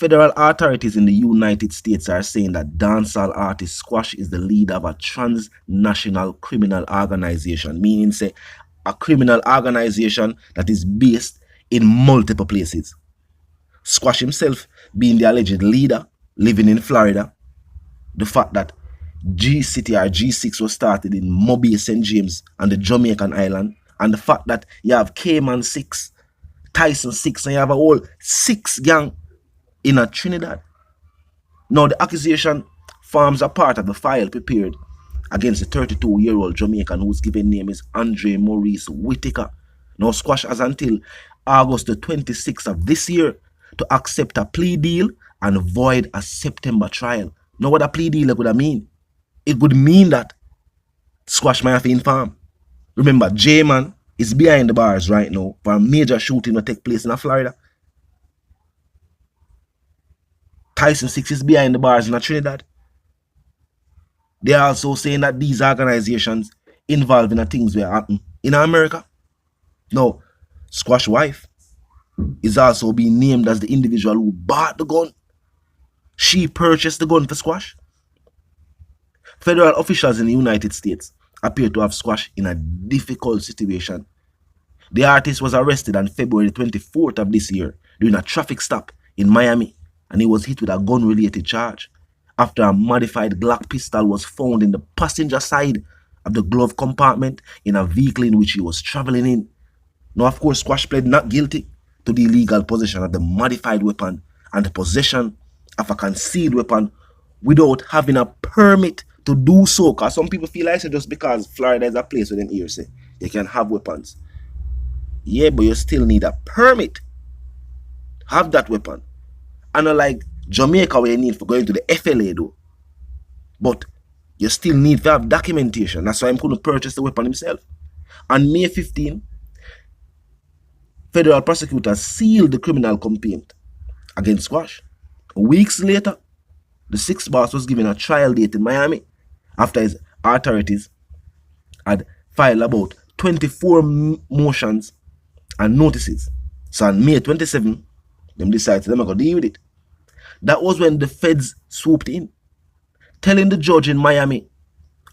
Federal authorities in the United States are saying that dancehall artist Squash is the leader of a transnational criminal organization, meaning say a criminal organization that is based in multiple places. Squash himself being the alleged leader, living in Florida. The fact that G-City or G6 was started in Mobile St. James and the Jamaican island, and the fact that you have Cayman 6, Tyson 6, and you have a whole 6 gang in a Trinidad. Now the accusation forms a part of the file prepared against the 32-year-old Jamaican whose given name is Andre Maurice Whitaker. Now Squash has until August the 26th of this year to accept a plea deal and void a September trial. Now what a plea deal would mean? It would mean that Squash might have to inform. Remember, J-Man is behind the bars right now for a major shooting that take place in Florida. Tyson 6 is behind the bars in Trinidad. They are also saying that these organizations involved in the things that happen in America. Now, Squash's wife is also being named as the individual who bought the gun. She purchased the gun for Squash. Federal officials in the United States appear to have Squash in a difficult situation. The artist was arrested on February 24th of this year during a traffic stop in Miami, and he was hit with a gun-related charge after a modified Glock pistol was found in the passenger side of the glove compartment in a vehicle in which he was traveling in. Now, of course, Squash pled not guilty to the illegal possession of the modified weapon and the possession of a concealed weapon without having a permit to do so. Because some people feel like just because Florida is a place where them here say you can have weapons. Yeah, but you still need a permit. Have that weapon. And unlike Jamaica where you need for going to the FLA though. But you still need to have documentation. That's why I'm going to purchase the weapon himself. On May 15, federal prosecutors sealed the criminal complaint against Squash. Weeks later, the sixth boss was given a trial date in Miami after his authorities had filed about 24 motions and notices. So on May 27, them decided they're going to deal with it. That was when the feds swooped in, telling the judge in Miami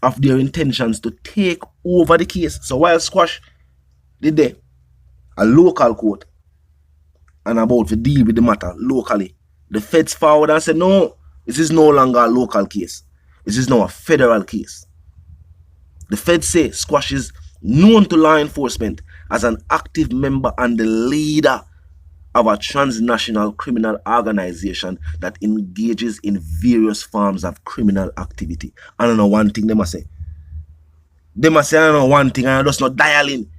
of their intentions to take over the case. So while Squash did there, a local court and about to deal with the matter locally, the feds forward and said, no, this is no longer a local case. This is now a federal case. The feds say Squash is known to law enforcement as an active member and the leader of a transnational criminal organization that engages in various forms of criminal activity. I don't know one thing they must say. They must say I don't know one thing and I just not dialing.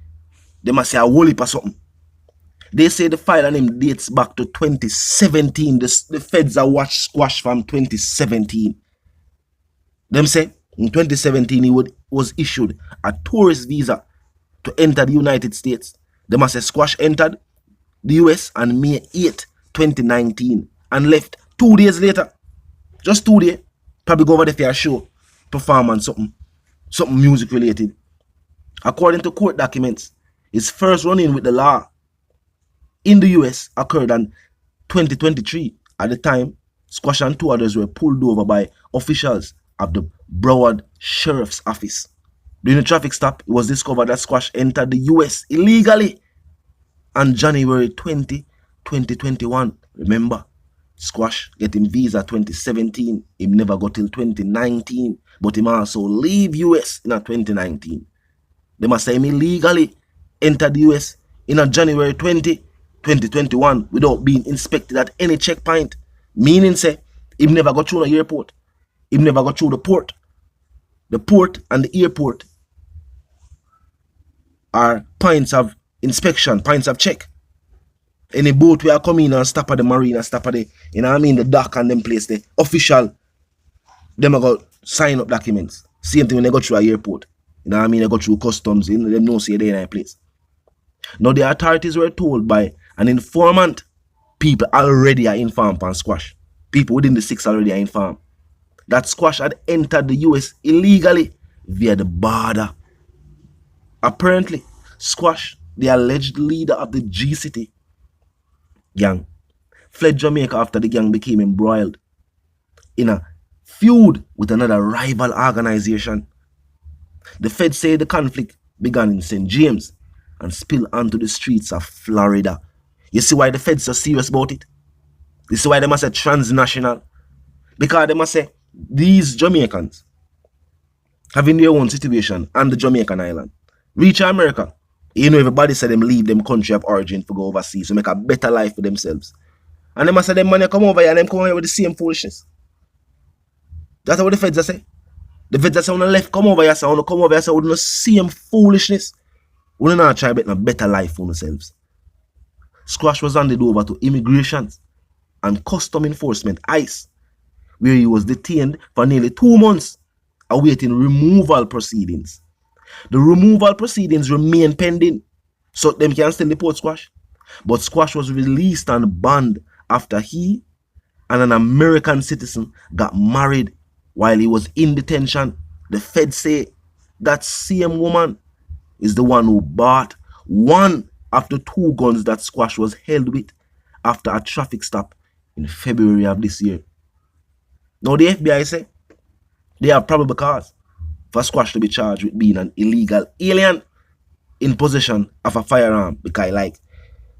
They must say a whole heap or something. They say the file on him dates back to 2017. The feds are watched Squash from 2017. Them say in 2017 he was issued a tourist visa to enter the United States. They must say Squash entered the US on May 8, 2019 and left 2 days later. Just 2 days. Probably go over there for a show, performance, something music related. According to court documents, his first run-in with the law in the US occurred in 2023. At the time, Squash and 2 others were pulled over by officials of the Broward Sheriff's Office. During the traffic stop, it was discovered that Squash entered the US illegally on January 20, 2021. Remember, Squash get him visa 2017. Him never got till 2019. But him also leave US in a 2019. They must say him illegally entered the US in a January 20, 2021 without being inspected at any checkpoint. Meaning say, him never got through the airport. Him never got through the port. The port and the airport are points of inspection, points of check. Any boat we are coming and stop at the marina, stop at the, you know what I mean, the dock and them place, the official, them are going to sign up documents. Same thing when they go through a airport. You know what I mean, they go through customs, you know, them know say they're in a place. Now the authorities were told by an informant, people already are informed on Squash. People within the 6 already are informed that Squash had entered the US illegally via the border. Apparently, Squash, the alleged leader of the G-City gang, fled Jamaica after the gang became embroiled in a feud with another rival organization. The feds say the conflict began in St. James and spilled onto the streets of Florida. You see why the feds are serious about it? You see why they must say transnational? Because they must say these Jamaicans having their own situation on the Jamaican island reach America. You know, everybody said them leave them country of origin to go overseas to make a better life for themselves. And they must say them money come over here and them come over here with the same foolishness. That's what the feds are say. The feds are say on the left come over here, so on the come over here, so with the same foolishness. We not try to make a better life for themselves. Squash was handed over to immigration and custom enforcement, ICE, where he was detained for nearly 2 months, awaiting removal proceedings. The removal proceedings remain pending, so them can still deport Squash. But Squash was released and banned after he and an American citizen got married while he was in detention. The feds say that same woman is the one who bought one of the 2 guns that Squash was held with after a traffic stop in February of this year. Now the FBI say they have probable cause for Squash to be charged with being an illegal alien in possession of a firearm because like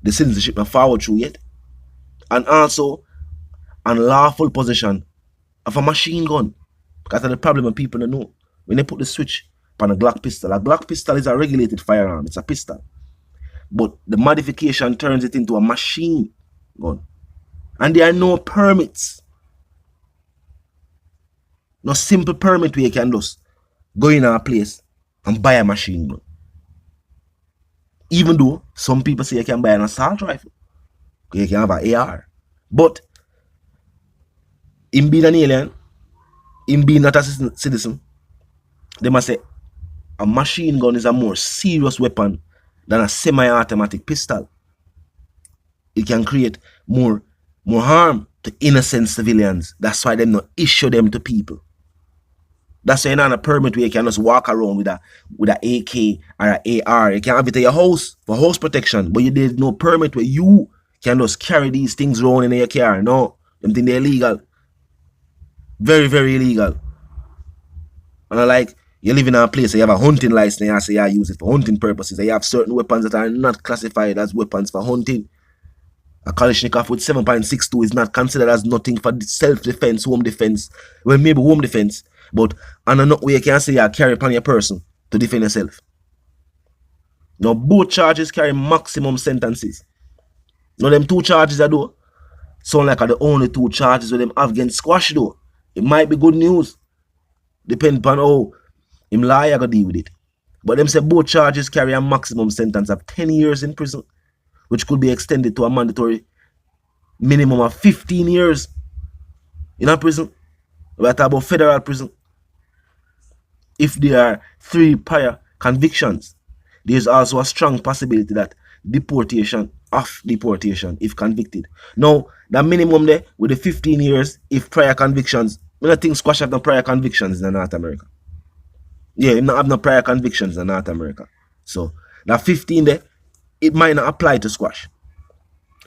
the citizenship not forward through yet, and also unlawful possession of a machine gun. Because of the problem that people don't know. When they put the switch on a Glock pistol is a regulated firearm. It's a pistol. But the modification turns it into a machine gun. And there are no permits. No simple permit where you can just go in a place and buy a machine gun. Even though some people say you can buy an assault rifle. You can have an AR. But him being an alien, him being not a citizen, they must say a machine gun is a more serious weapon than a semi-automatic pistol. It can create more harm to innocent civilians. That's why they not issue them to people. That's why you're not a permit where you can just walk around with a AK or an AR. You can have it at your house for house protection, but there's no permit where you can just carry these things around in your car. No, them think they're illegal. Very, very illegal. And like you live in a place, you have a hunting license, and you say you use it for hunting purposes. And you have certain weapons that are not classified as weapons for hunting. A Kalashnikov with 7.62 is not considered as nothing for self-defense, home defense. Well, maybe home defense, but and not way you can say you carry upon your person to defend yourself. Now, both charges carry maximum sentences. Now, them 2 charges I do sound like are the only 2 charges with them have against Squash though. It might be good news. Depend upon how him lawyer go deal with it. But them say both charges carry a maximum sentence of 10 years in prison, which could be extended to a mandatory minimum of 15 years in a prison. We're talking about federal prison. If there are 3 prior convictions, there's also a strong possibility that deportation if convicted. Now, the minimum there with the 15 years if prior convictions, I don't think Squash have no prior convictions in North America. Yeah, he not have no prior convictions in North America. So, that 15 there, it might not apply to Squash.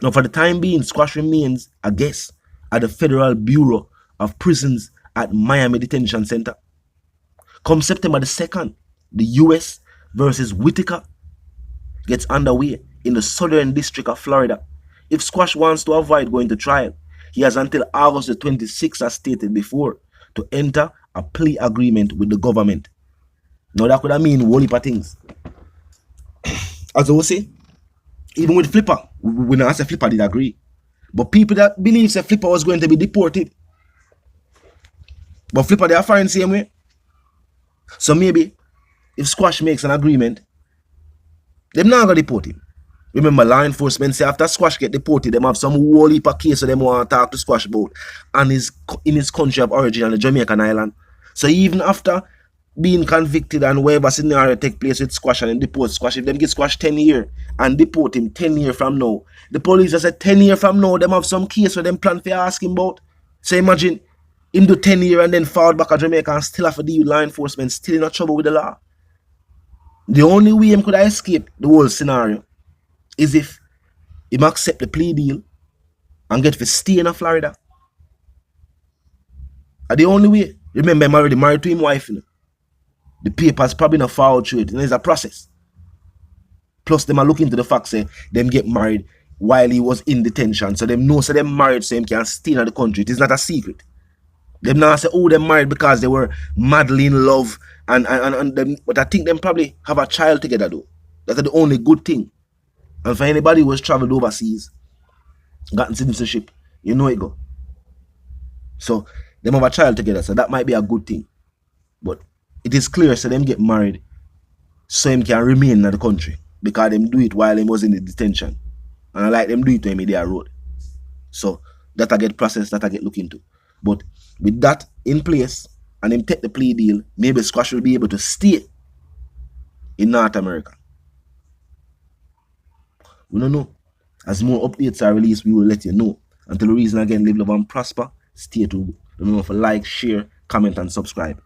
Now, for the time being, Squash remains a guest at the Federal Bureau of Prisons at Miami Detention Center. Come September the 2nd, the U.S. versus Whitaker gets underway in the Southern District of Florida. If Squash wants to avoid going to trial, he has until August the 26th, as stated before, to enter a plea agreement with the government. Now that could mean a whole heap of things. As I will say, even with Flipper, we not say Flipper did agree. But people that believe that Flipper was going to be deported. But Flipper they are firing the same way. So maybe if Squash makes an agreement, they're not gonna deport him. Remember, law enforcement say after Squash get deported, them have some whole heap of case so them want to talk to Squash about and in his country of origin on the Jamaican island. So even after being convicted and whatever scenario take place with Squash and then deport Squash, if them get Squash 10 years and deport him 10 years from now, the police just said 10 years from now, them have some case where them plan for ask him about. So imagine him do 10 years and then fall back to Jamaica and still have to deal with law enforcement, still in trouble with the law. The only way him could escape the whole scenario is if him accept the plea deal and get to stay in Florida. Are the only way. Remember, I'm already married to him wife. You know? The papers probably not followed through it. You know, it's a process. Plus, them are looking into the fact say them get married while he was in detention. So them know so them married so him can stay in the country. It is not a secret. Them now say, oh, them married because they were madly in love and them, but I think them probably have a child together though. That's the only good thing. And for anybody who has traveled overseas, gotten citizenship, you know it go. So them have a child together, so that might be a good thing. But it is clear so them get married so him can remain in the country because them do it while he was in the detention. And I like them do it when they are road. So that I get processed, that I get looked into. But with that in place and him take the plea deal, maybe Squash will be able to stay in North America. We don't know. As more updates are released, we will let you know. Until the reason again, live, love, and prosper. Stay tuned. Don't know if you like, share, comment, and subscribe.